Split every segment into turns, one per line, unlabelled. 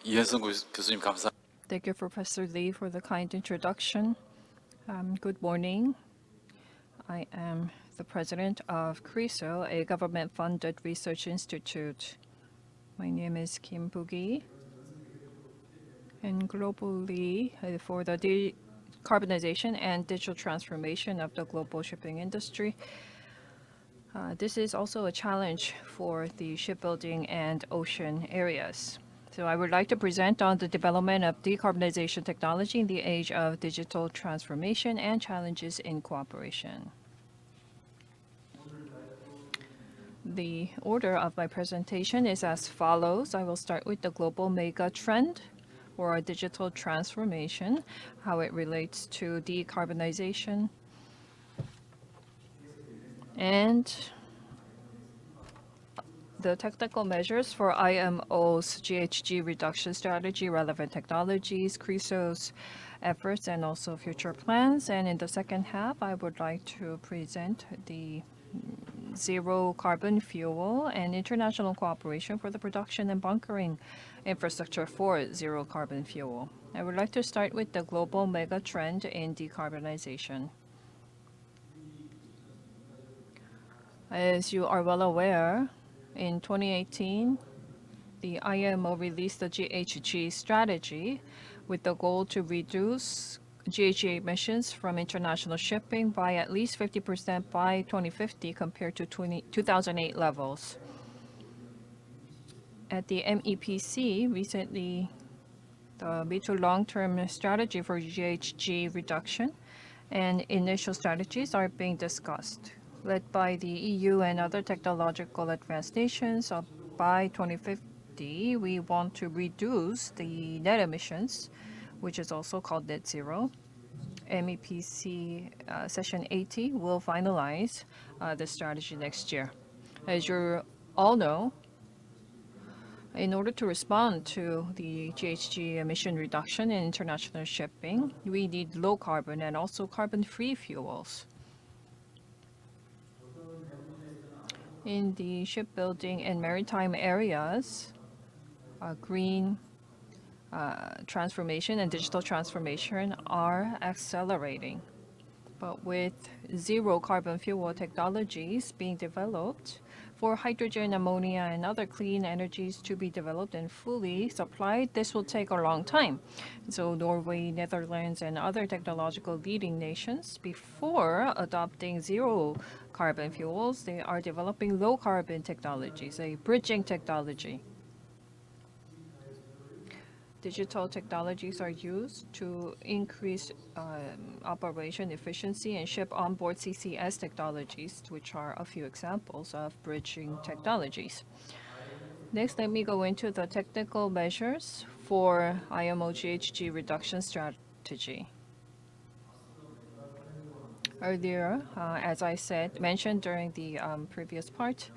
이현성 교수님 감사.
Thank you, Professor Lee, for the kind introduction. Good morning. I am the president of KRISO, a government-funded research institute. My name is Kim Boogi. And globally, for the decarbonization and digital transformation of the global shipping industry, this is also a challenge for the shipbuilding and ocean areas. So I would like to present on the development of decarbonization technology in the age of digital transformation and challenges in cooperation. The order of my presentation is as follows. I will start with the global mega trend or digital transformation, how it relates to decarbonization, and the technical measures for IMO's GHG reduction strategy, relevant technologies, KRISO's efforts, and also future plans. And in the second half, I would like to present the zero carbon fuel and international cooperation for the production and bunkering infrastructure for zero carbon fuel. I would like to start with the global mega trend in decarbonization. As you are well aware, in 2018, the IMO released the GHG strategy with the goal to reduce GHG emissions from international shipping by at least 50% by 2050 compared to 2008 levels. At the MEPC recently, the mid to long-term strategy for GHG reduction and initial strategies are being discussed. Led by the EU and other technological advanced nations, by 2050, we want to reduce the net emissions, which is also called net zero. MEPC session 80 will finalize the strategy next year. As you all know, in order to respond to the GHG emission reduction in international shipping, we need low carbon and also carbon-free fuels. In the shipbuilding and maritime areas, green transformation and digital transformation are accelerating. But with zero carbon fuel technologies being developed for hydrogen, ammonia, and other clean energies to be developed and fully supplied, this will take a long time. So Norway, Netherlands, and other technological leading nations, before adopting zero carbon fuels, they are developing low carbon technologies, a bridging technology. Digital technologies are used to increase operation efficiency and ship onboard CCS technologies, which are a few examples of bridging technologies. Next, let me go into the technical measures for IMO GHG reduction strategy. Earlier, as I mentioned during the previous part,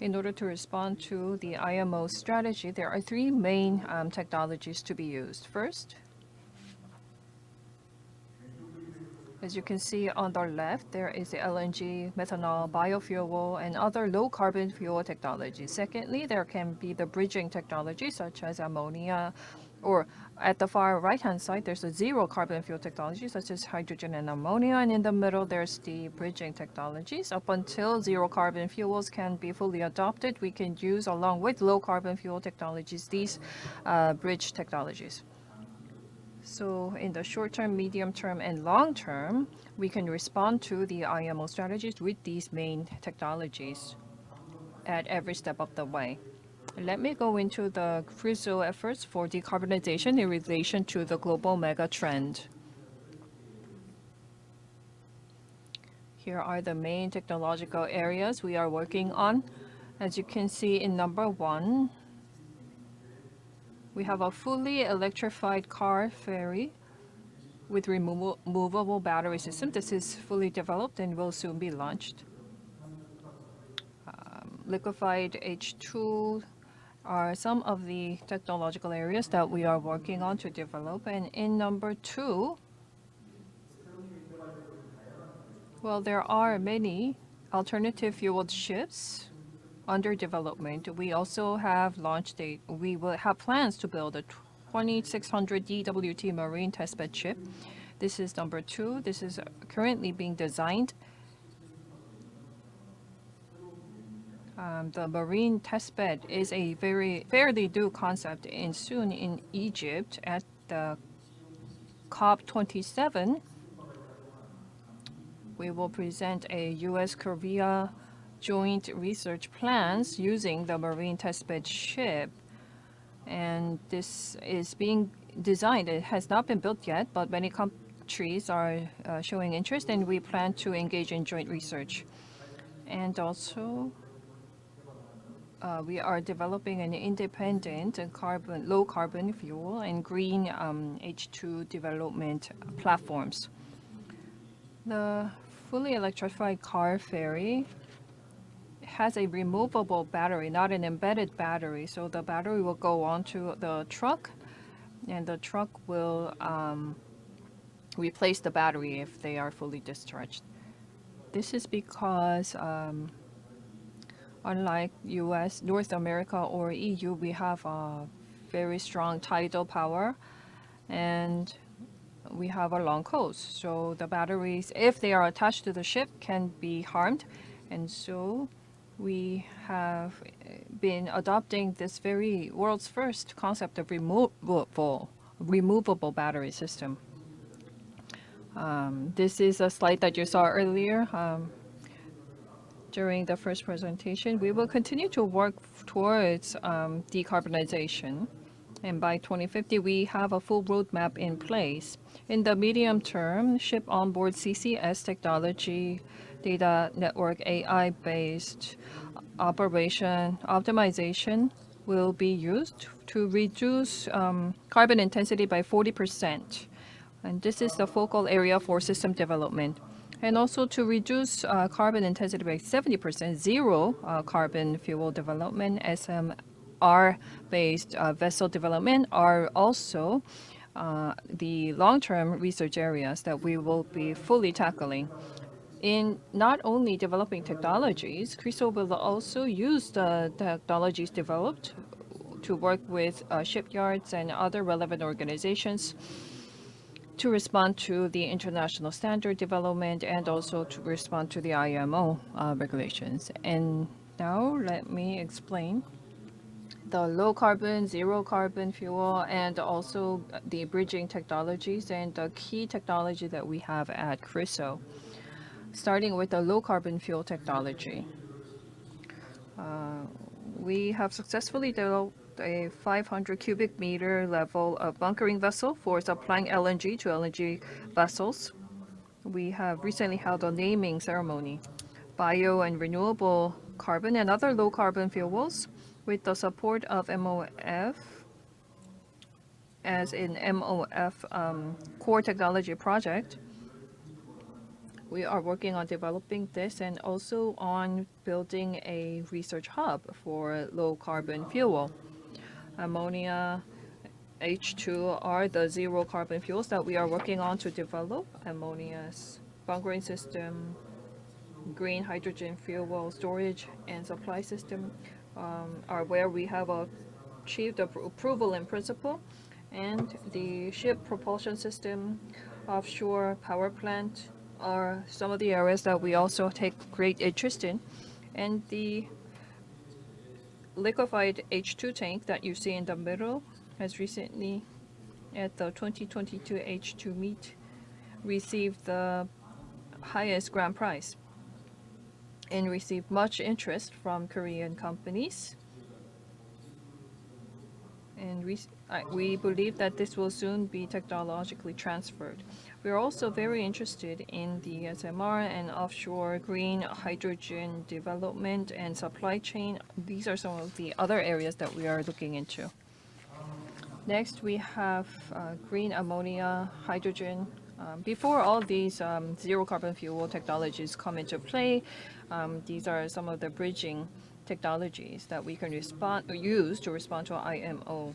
in order to respond to the IMO strategy, there are three main technologies to be used. First, as you can see on the left, there is the LNG, methanol, biofuel, and other low-carbon fuel technologies. Secondly, there can be the bridging technology, such as ammonia, or at the far right-hand side, there's a zero-carbon fuel technology, such as hydrogen and ammonia, and in the middle, there's the bridging technologies. Up until zero-carbon fuels can be fully adopted, we can use, along with low-carbon fuel technologies, these bridge technologies. So in the short term, medium term, and long term, we can respond to the IMO strategies with these main technologies at every step of the way. Let me go into the KRISO efforts for decarbonization in relation to the global mega trend. Here are the main technological areas we are working on. As you can see in number 1, we have a fully electrified car ferry with removable battery system. This is fully developed and will soon be launched. Liquefied H2 are some of the technological areas that we are working on to develop. And in number 2, well, there are many alternative fueled ships under development. We also have we will have plans to build a 2600 DWT marine testbed ship. This is number 2. This is currently being designed. The marine testbed is a fairly new concept, and soon in Egypt at the COP27, we will present a U.S.-Korea joint research plans using the marine testbed ship. And this is being designed. It has not been built yet, but many countries are showing interest, and we plan to engage in joint research. And also, we are developing an independent low carbon fuel and green H2 development platforms. The fully electrified car ferry has a removable battery, not an embedded battery. So the battery will go onto the truck, and the truck will replace the battery if they are fully discharged. This is because unlike US, North America, or EU, we have a very strong tidal power, and we have a long coast. So the batteries, if they are attached to the ship, can be harmed. And so we have been adopting this very world's first concept of removable battery system. This is a slide that you saw earlier. During the first presentation, we will continue to work towards decarbonization. And by 2050, we have a full roadmap in place. In the medium term, ship onboard CCS technology, data network AI-based operation optimization will be used to reduce carbon intensity by 40%. And this is the focal area for system development. And also to reduce carbon intensity by 70%, zero carbon fuel development, SMR-based vessel development are also the long-term research areas that we will be fully tackling. In not only developing technologies, KRISO will also use the technologies developed to work with shipyards and other relevant organizations to respond to the international standard development and also to respond to the IMO regulations. And now let me explain the low carbon, zero carbon fuel, and also the bridging technologies and the key technology that we have at KRISO. Starting with the low carbon fuel technology. We have successfully developed a 500 cubic meter level of bunkering vessel for supplying LNG to LNG vessels. We have recently held a naming ceremony. Bio and renewable carbon and other low carbon fuels with the support of MOF as in MOF core technology project. We are working on developing this and also on building a research hub for low carbon fuel. Ammonia, H2 are the zero carbon fuels that we are working on to develop. Ammonia's bunkering system, green hydrogen fuel storage and supply system are where we have achieved approval in principle. And the ship propulsion system, offshore power plant are some of the areas that we also take great interest in. And the liquefied H2 tank that you see in the middle has recently, at the 2022 H2 meet, received the highest grand prize and received much interest from Korean companies. And we believe that this will soon be technologically transferred. We are also very interested in the SMR and offshore green hydrogen development and supply chain. These are some of the other areas that we are looking into. Next, we have green ammonia, hydrogen. Before all these zero carbon fuel technologies come into play, these are some of the bridging technologies that we can use to respond to IMO.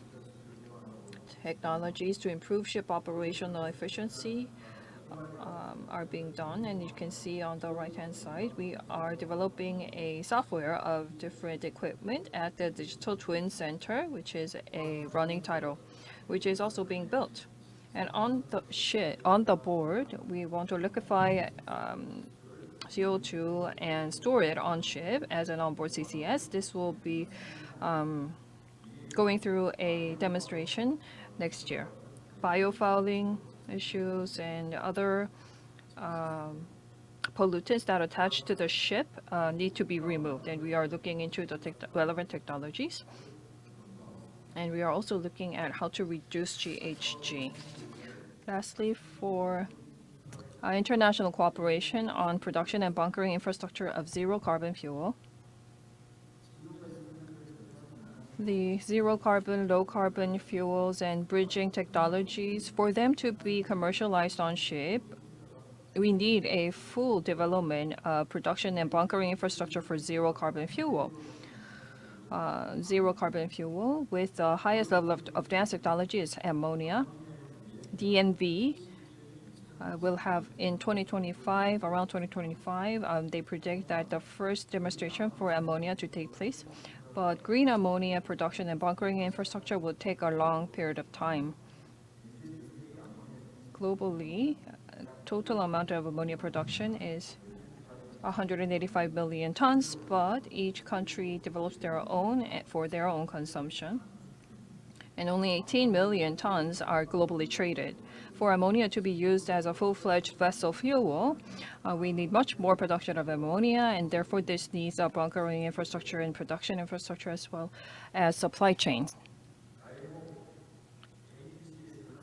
Technologies to improve ship operational efficiency are being done, and you can see on the right-hand side, we are developing a software of different equipment at the Digital Twin Center, which is a running title, which is also being built. And on the board, we want to liquefy CO2 and store it on ship as an onboard CCS. This will be going through a demonstration next year. Biofouling issues and other pollutants that attach to the ship need to be removed, and we are looking into the relevant technologies. And we are also looking at how to reduce GHG. Lastly, for international cooperation on production and bunkering infrastructure of zero carbon fuel. The zero carbon, low carbon fuels and bridging technologies, for them to be commercialized on ship, we need a full development of production and bunkering infrastructure for zero carbon fuel. Zero carbon fuel with the highest level of advanced technology is ammonia. DNV will have in 2025, around 2025, they predict that the first demonstration for ammonia to take place. But green ammonia production and bunkering infrastructure will take a long period of time. Globally, total amount of ammonia production is 185 million tons, but each country develops their own for their own consumption. And only 18 million tons are globally traded. For ammonia to be used as a full-fledged vessel fuel, we need much more production of ammonia, and therefore this needs a bunkering infrastructure and production infrastructure as well as supply chains.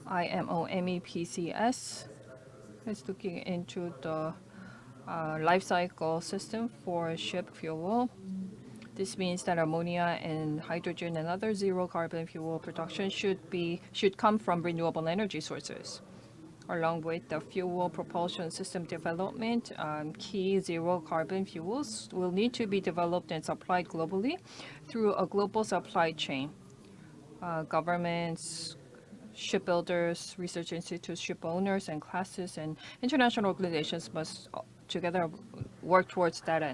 IMO MEPCS is looking into the life cycle system for ship fuel. This means that ammonia and hydrogen and other zero carbon fuel production should come from renewable energy sources. Along with the fuel propulsion system development, key zero carbon fuels will need to be developed and supplied globally through a global supply chain. Governments, shipbuilders, research institutes, ship owners and classes, and international organizations must together work towards that end.